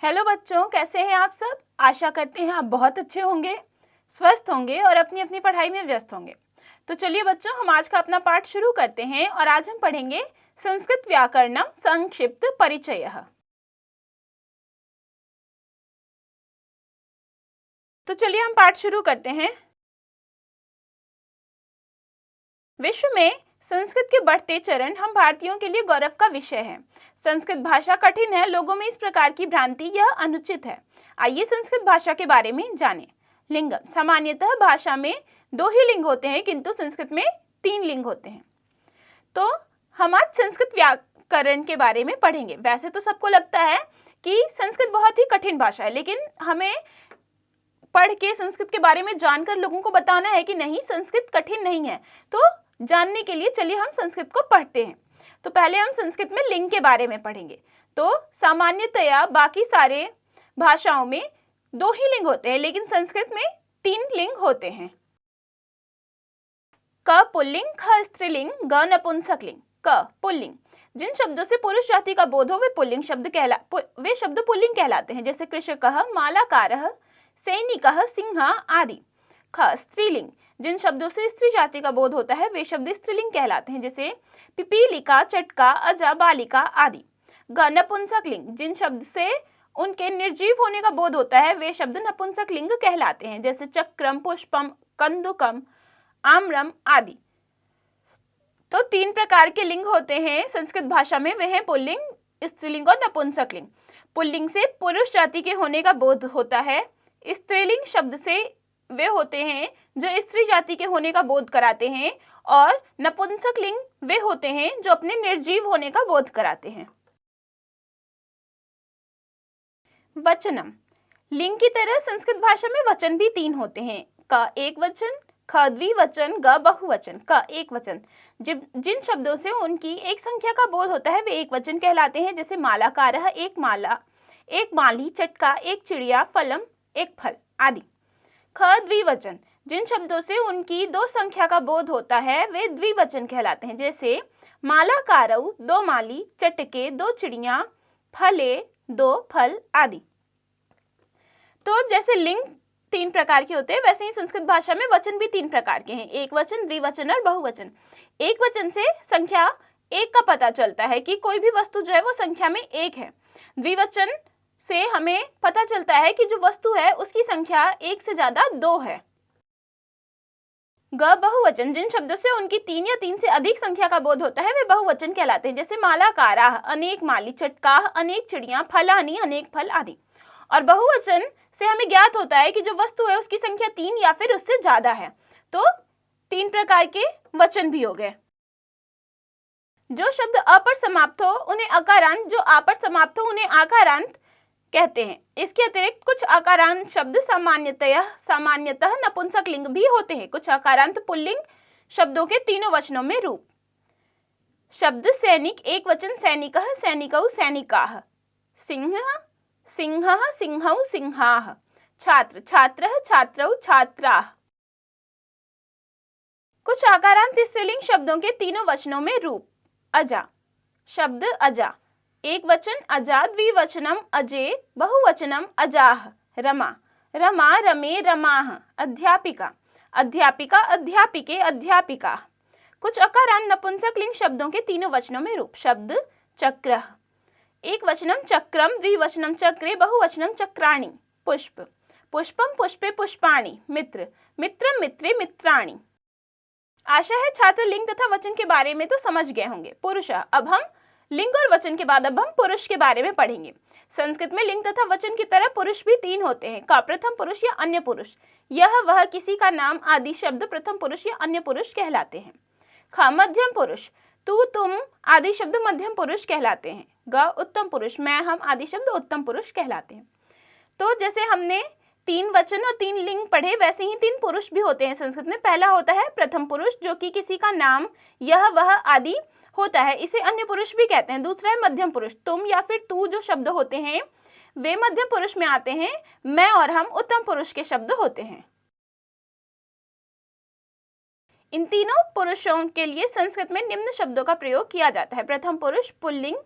Hello बच्चों, कैसे हैं आप सब। आशा करते हैं आप बहुत अच्छे होंगे, स्वस्थ होंगे और अपनी अपनी पढ़ाई में व्यस्त होंगे। तो चलिए बच्चों, हम आज का अपना पाठ शुरू करते हैं और आज हम पढ़ेंगे संस्कृत व्याकरणम संक्षिप्त परिचयः। तो चलिए हम पाठ शुरू करते हैं। विश्व में संस्कृत के बढ़ते चरण हम भारतीयों के लिए गौरव का विषय है। संस्कृत भाषा कठिन है, लोगों में इस प्रकार की भ्रांति यह अनुचित है। आइए संस्कृत भाषा के बारे में जानें। लिंगम, सामान्यतः भाषा में 2 ही लिंग होते हैं, किंतु संस्कृत में 3 लिंग होते हैं। तो हम आज संस्कृत व्याकरण के बारे में पढ़ेंगे। वैसे तो सबको लगता है कि संस्कृत बहुत ही कठिन भाषा है, लेकिन हमें पढ़ के संस्कृत के बारे में जानकर लोगों को बताना है कि नहीं, संस्कृत कठिन नहीं है। तो जानने के लिए चलिए हम संस्कृत को पढ़ते हैं। तो पहले हम संस्कृत में लिंग के बारे में पढ़ेंगे। तो सामान्यतया बाकी सारे भाषाओं में 2 ही लिंग होते हैं, लेकिन संस्कृत में 3 लिंग होते हैं। क पुल्लिंग, ख स्त्रीलिंग, ग नपुंसकलिंग। क पुल्लिंग, जिन शब्दों से पुरुष जाति का बोध हो वे शब्द पुल्लिंग कहलाते हैं, जैसे कृषकः, मालाकारः, सैनिकः, सिंह आदि। ख स्त्रीलिंग, जिन शब्दों से स्त्री जाति का बोध होता है वे शब्द स्त्रीलिंग कहलाते हैं, जैसे पिपीलिका, चटका, अजा, बालिका आदि। ग नपुंसकलिंग, जिन शब्द से उनके निर्जीव होने का बोध होता है वे शब्द नपुंसकलिंग कहलाते हैं, जैसे चक्रम, पुष्पम, कंदुकम, आम्रम आदि। तो 3 प्रकार के लिंग होते हैं संस्कृत भाषा में, वे हैं पुल्लिंग, स्त्रीलिंग और नपुंसकलिंग। पुल्लिंग से पुरुष जाति के होने का बोध होता है। स्त्रीलिंग शब्द से वे होते हैं जो स्त्री जाति के होने का बोध कराते हैं, और नपुंसकलिंग वे होते हैं जो अपने निर्जीव होने का बोध कराते हैं। वचनम, लिंग की तरह संस्कृत भाषा में वचन भी 3 होते हैं। क एक वचन, ख द्विवचन, ग बहुवचन। क एक वचन, जिन शब्दों से उनकी एक संख्या का बोध होता है वे एक वचन कहलाते हैं, जैसे मालाकारः, एक माला, एक माली, चटका, एक चिड़िया, फलम, एक फल आदि। ख द्विवचन, जिन शब्दों से उनकी 2 संख्या का बोध होता है वे द्विवचन कहलाते हैं, जैसे मालाकारौ, 2 माली, चटके, 2 चिड़िया, फले, 2 फल आदि। तो जैसे लिंग 3 प्रकार के होते हैं, वैसे ही संस्कृत भाषा में वचन भी 3 प्रकार के हैं, एक वचन, द्विवचन और बहुवचन। एक वचन से संख्या 1 का पता चलता है कि कोई भी वस्तु जो है वो संख्या में 1 है। द्विवचन से हमें पता चलता है कि जो वस्तु है उसकी संख्या 1 से ज्यादा 2 है। ग बहुवचन, जिन शब्दों से उनकी 3 या 3 से अधिक संख्या का बोध होता है वे बहुवचन कहलाते हैं, जैसे मालाकाराः, अनेक माली, चटकाः, अनेक चिड़िया, फलानि, अनेक फल आदि। और बहुवचन से हमें ज्ञात होता है कि जो वस्तु है उसकी संख्या 3 या फिर उससे ज्यादा है। तो 3 प्रकार के वचन भी हो गए। जो शब्द अ पर समाप्त हो उन्हें अकारांत, जो आ पर समाप्त हो उन्हें आकारांत कहते हैं। इसके अतिरिक्त कुछ आकारांत शब्द सामान्यतः नपुंसकलिंग भी होते हैं। कुछ आकारांत पुल्लिंग शब्दों के तीनों वचनों में रूप। शब्द सैनिक एक वचन, सैनिकः, सैनिकौ, सैनिकाः। सिंह, सिंहः, सिंहौ, सिंहाः। छात्र, छात्रः, छात्रौ, छात्राः। कुछ आकारांत स्त्रीलिंग शब्दों के तीनों वचनों में रूप। अजा, शब्द अजा एक वचन, अजा, द्विवचनम अजे, बहुवचनम अजाः। रमा, रमा, रमे, रमाः। अध्यापिका, अध्यापिका, अध्यापिके, अध्यापिका। कुछ अकारांत नपुंसकलिंग शब्दों के तीनों वचनों में रूप। शब्द चक्रः एक वचनम चक्रम, द्विवचनम चक्रे, बहुवचनम चक्राणि। पुष्प, पुष्पम, पुष्पे, पुष्पाणि। मित्र, मित्रम, मित्रे, मित्राणि। आशा है छात्र लिंग तथा वचन के बारे में तो समझ गए होंगे। पुरुषः, अब हम लिंग और वचन के बाद अब हम पुरुष के बारे में पढ़ेंगे। संस्कृत में लिंग तथा वचन की तरह पुरुष भी 3 होते हैं। का प्रथम पुरुष या अन्य पुरुष, यह वह किसी का नाम आदि शब्द प्रथम पुरुष या अन्य पुरुष कहलाते हैं। ख मध्यम पुरुष, तू, तुम आदि शब्द मध्यम पुरुष कहलाते हैं। ग उत्तम पुरुष, मैं, हम आदि शब्द उत्तम पुरुष कहलाते हैं। तो जैसे हमने 3 वचन और 3 लिंग पढ़े, वैसे ही 3 पुरुष भी होते हैं संस्कृत में। पहला होता है प्रथम पुरुष, जो कि किसी का नाम, यह वह आदि होता है, इसे अन्य पुरुष भी कहते हैं। दूसरा है मध्यम पुरुष, तुम या फिर तू जो शब्द होते हैं वे मध्यम पुरुष में आते हैं। मैं और हम उत्तम पुरुष के शब्द होते हैं। इन तीनों पुरुषों के लिए संस्कृत में निम्न शब्दों का प्रयोग किया जाता है। प्रथम पुरुष पुल्लिंग,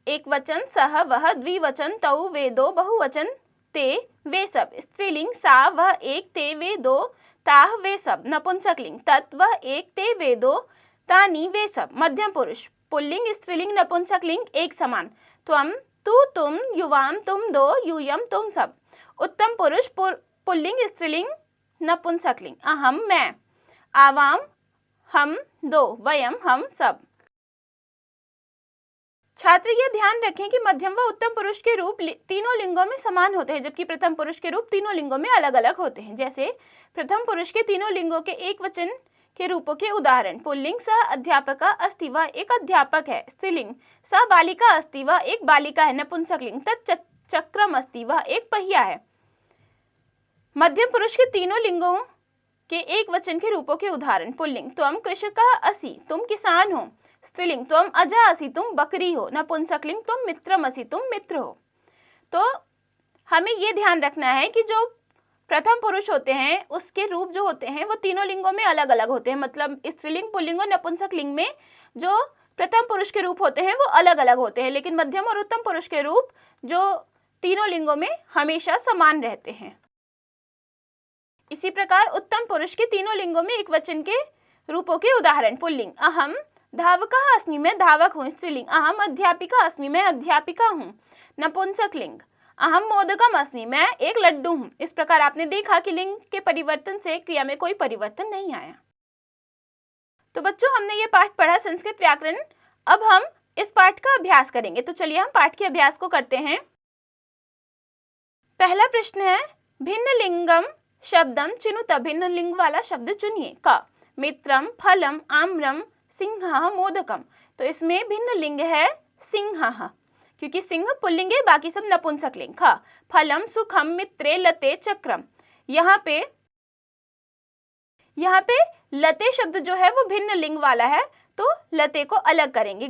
एक वचन सह वह, द्विवचन तौ वे दो, बहुवचन ते वे सब, स्त्रीलिंग सा वह एक, ते वे दो, ताह वे सब, नपुंसकलिंग तत् वह एक, ते वे दो, तानी वे सब, मध्यम पुरुष पुल्लिंग स्त्रीलिंग नपुंसकलिंग एक समान, त्वम तू तुम, युवाम तुम दो, यूयम तुम सब, उत्तम पुरुष पुल्लिंग स्त्रीलिंग नपुंसकलिंग, अहम मैं, आवाम हम दो, वयम हम सब। छात्र यह ध्यान रखें कि मध्यम व उत्तम पुरुष के रूप तीनों लिंगों में समान होते हैं, जबकि प्रथम पुरुष के रूप तीनों लिंगों में अलग अलग होते हैं। जैसे प्रथम पुरुष के तीनों लिंगों के एक वचन के रूपों के उदाहरण, पुल्लिंग सह अध्यापका अस्ति वह एक अध्यापक है, स्त्रीलिंग स बालिका अस्ति वह एक बालिका है, नपुंसकलिंग तत् चक्रम अस्ति वह एक पहिया है। मध्यम पुरुष के तीनों लिंगों के एक वचन के रूपों के उदाहरण, पुल्लिंग त्वम कृषकः असि तुम किसान हो, स्त्रीलिंग त्वम अजा असि तुम बकरी हो, नपुंसकलिंग तुम मित्रम असि तुम मित्र हो। तो हमें ये ध्यान रखना है कि जो प्रथम पुरुष होते हैं उसके रूप जो होते हैं वो तीनों लिंगों में अलग अलग होते हैं, मतलब स्त्रीलिंग पुल्लिंग और नपुंसकलिंग में जो प्रथम पुरुष के रूप होते हैं वो अलग अलग होते हैं, लेकिन मध्यम और उत्तम पुरुष के रूप जो तीनों लिंगों में हमेशा समान रहते हैं। इसी प्रकार उत्तम पुरुष के तीनों लिंगों में एक वचन के रूपों के उदाहरण, पुल्लिंग अहम धावकः अस्मि मैं धावक हूँ, स्त्रीलिंग अहम अध्यापिका अस्मि मैं अध्यापिका हूँ, नपुंसकलिंग अहम मोदकम अस्मि मैं एक लड्डू हूँ। इस प्रकार आपने देखा कि लिंग के परिवर्तन से क्रिया में कोई परिवर्तन नहीं आया। तो बच्चों हमने ये पाठ पढ़ा संस्कृत व्याकरण, अब हम इस पाठ का अभ्यास करेंगे। तो चलिए हम पाठ के अभ्यास को करते हैं। पहला प्रश्न है, भिन्न लिंगम शब्दम चिनुत, भिन्न लिंग वाला शब्द चुनिए। क मित्रम फलम आम्रम सिंह मोदकम, तो इसमें भिन्न लिंग है सिंह, क्योंकि सिंह पुल्लिंग है, बाकी सब नपुंसकलिंग। ख फलम सुखम मित्रे लते चक्रम, यहाँ पे लते शब्द जो है वो भिन्न लिंग वाला है, तो लते को अलग करेंगे।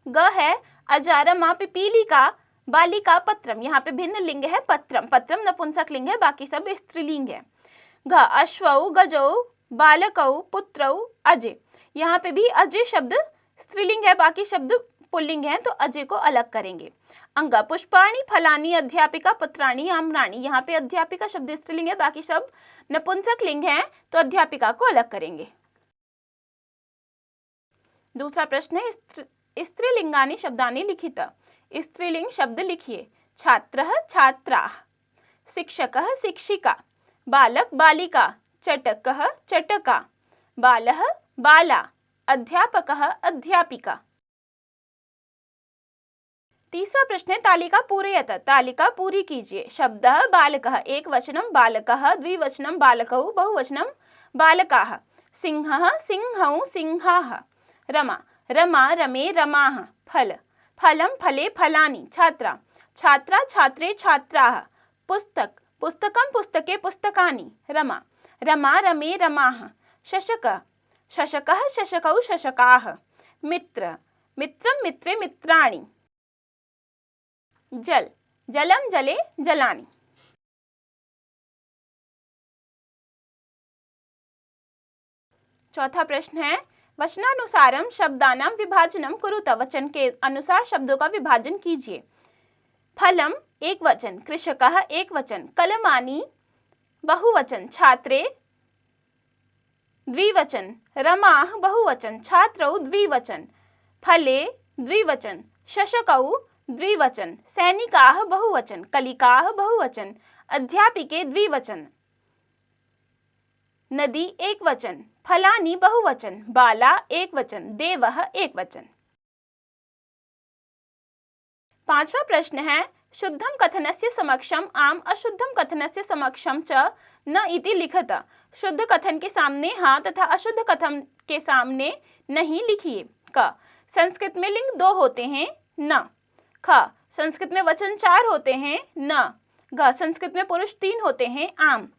ग है अजारमा पिपीली का बालिका पत्रम, यहाँ पे भिन्न लिंग है पत्रम, पत्रम नपुंसकलिंग है, बाकी सब स्त्रीलिंग है। घ अश्वौ गजौ बालकौ पुत्रौ अजय, यहाँ पे भी अजय शब्द स्त्रीलिंग है, बाकी शब्द पुल्लिंग है, तो अजय को अलग करेंगे। अंग पुष्पाणि फलानि अध्यापिका पुत्राणि आम्राणि, यहाँ पे अध्यापिका शब्द स्त्रीलिंग है, बाकी सब नपुंसकलिंग है, तो अध्यापिका को अलग करेंगे। दूसरा प्रश्न है, स्त्रीलिंगानि शब्दानि लिखित, स्त्रीलिंग शब्द लिखिए। छात्रः छात्राः, शिक्षकः शिक्षिका, बालक बालिका, चटकः चटका, बालः बाला, अध्यापकः अध्यापिका। तीसरा प्रश्न है, तालिका पूरयत, तालिका पूरी कीजिए। शब्दः बालकः एक वचनम बालकः, द्विवचनम बालकौ, बहुवचनम बालकाः, सिंहः सिंहौ सिंहाः, रमा रमा रमे रमाः, फल फलम फले फलानि, छात्रा छात्रा छात्रे छात्राः, पुस्तक पुस्तकम पुस्तके पुस्तकानि, रमा रमा रमे रमाः, शशक शशकः शशकौ शशकाः, मित्र मित्रम मित्रे मित्राणि, जल जलम जले जलानि। चौथा प्रश्न है, वचनानुसारम शब्दानां विभाजनम कुरुत, वचन के अनुसार शब्दों का विभाजन कीजिए। फलम एक वचन, कृषकः एक वचन, कलमानि बहुवचन, छात्रे द्विवचन, रमाः बहुवचन, छात्रौ द्विवचन, फले द्विवचन, शशकौ द्विवचन, सैनिकाः बहुवचन, कलिकाः बहुवचन, अध्यापिके द्विवचन, नदी एक वचन, फलानि बहुवचन, बाला एक वचन, देवः एक वचन। पांचवा प्रश्न है, शुद्धम कथनस्य समक्षम आम, अशुद्धम कथनस्य समक्षम च न इति लिखत, शुद्ध कथन के सामने हाँ तथा अशुद्ध कथन के सामने नहीं लिखिए। क संस्कृत में लिंग 2 होते हैं, न। ख संस्कृत में वचन 4 होते हैं, न। घ संस्कृत में पुरुष 3 होते हैं, आम।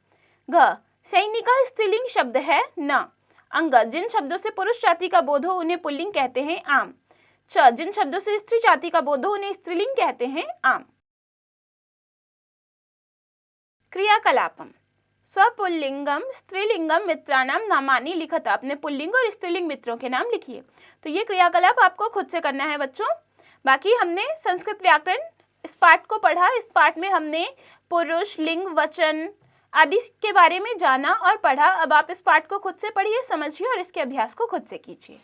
घ सैनिका स्त्रीलिंग शब्द है, न। अंग जिन शब्दों से पुरुष जाति का बोध हो उन्हें पुल्लिंग कहते हैं, आम। च जिन शब्दों से स्त्री जाति का बोध हो उन्हें स्त्रीलिंग कहते हैं, आम। क्रियाकलापम, स्वपुल्लिंगम स्त्रीलिंगम मित्राणाम नामानि लिखत, अपने पुल्लिंग और स्त्रीलिंग मित्रों के नाम लिखिए। तो ये क्रियाकलाप आपको खुद से करना है बच्चों। बाकी हमने संस्कृत व्याकरण इस पाठ को पढ़ा। इस पाठ में हमने पुरुष, लिंग, वचन आदि के बारे में जाना और पढ़ा। अब आप इस पाठ को खुद से पढ़िए, समझिए और इसके अभ्यास को खुद से कीजिए।